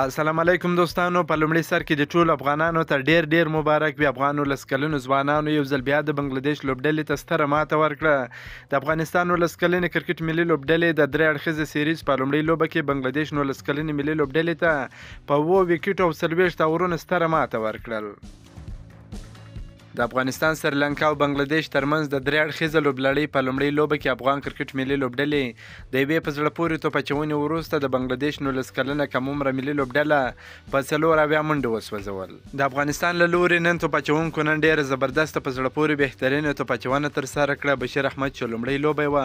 السلام علیکم دوستانو. په لومړي سر کې د ټولو افغانانو ته ډیر مبارک وي. افغان ولس کلنو ځوانانو یو ځل بیا د بنګلادیش لوبډلې ته ستره ماته ورکړه. د افغانستان ولس کلنې کرکټ ملي لوبډلې د درې اړخیزه سیریز په لومړۍ لوبه کې بنګلادیش ولس کلنې ملي لوبډلې ته په 7 ویکټو او 40 اورونو ستره ماته ورکړل. د افغانستان سریلانکا او بنګلادیش ترمنځ د درې اړخیزه لوبلړۍ په لومړۍ لوبه کې افغان کرکټ ملي لوبډلې د یوې په زړه پورې توپ اچونې وروسته د بنګلادیش 19 کلنه کم عمره ملي لوبډله په 4 منډو وسوځول. د افغانستان له لوري نن توپ اچونکو نن ډېره زبردسته په زړه پورې بهترینه توپ اچونه ترسره کړه. بشیر احمد چې لومړۍ لوبه وه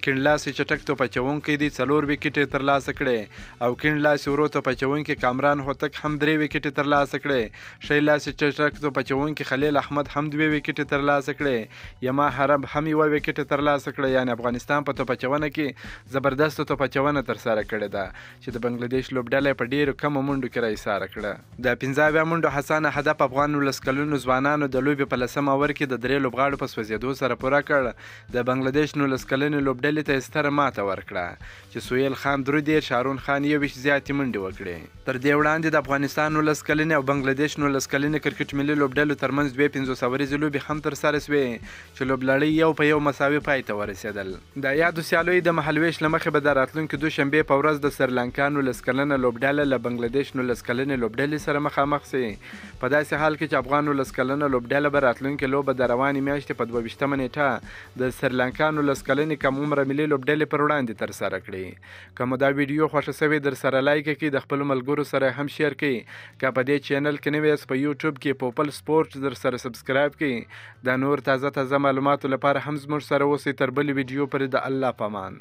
کیڼلاسي چټک توپ اچونکی دی 4 ویکټې ترلاسه کړې او کیڼلاسي ورو توپ اچونکی کامران هوتک هم 3 ویکټې ترلاسه کړې. ښی لاسي چټک توپ اچونکی خلیل احمد هم 2 ویکټې ترلاسه کړې. یما حرب هم 1 ویکټ ترلاسه کړه. یعنی افغانستان په توپ اچونه کې زبردست توپ اچونه ترسره کړې ده چې د بنګلادیش لوبډله په ډیرو کمو منډو کې راایساره کړه. د 15 منډو حسانه هدف افغان 19 کلنو ځوانانو د لوبې په 10 اور کې د 3 لوبغاړو په سوځېدو سره پوره کړ. د بنګلادیش 19 کلنې لوبډلې ته ستره ماته ورکړه چې سهیل خان 3 شارون خان 21 زیاتې منډې وکړې. تر دې وړاندې د افغانستان 19 کلنې او بنګلادیش 19 کلنې کرکټ ملي لوبډلو ترمنځ 2 50 لوبې هم ترسره شوې چې لوبلړۍ یو په یو مساوي پای ته ورسېدل. د یادو سیالیو د مهالویش له مخې به د راتلونکي دوشنبې په ورځ د سریلانکا 19 کلنه لوبډله له بنګلادیش 19 کلنې لوبډلې سره مخامخ شي. په داسې حال کې چې افغان 19 کلنه لوبډله به راتلونکې لوبه د روانې میاشتې په 22 نیټه د سریلانکا 19 کلنې کم عمره ملي لوبډلې پر وړاندې ترسره کړي. که مو دا ویډیو خوښه شوې در سره لایک کړئ، د خپلو ملګرو سره هم شیر کړئ. که په دې چینل کې نوی یاست په یوټیوب کې پوپل سپورټ در سره سبسکرایب کړئ. د نور تازه معلوماتو لپاره هم زموږ سره اوسئ. تر بلې ویډیو پورې د الله په امان.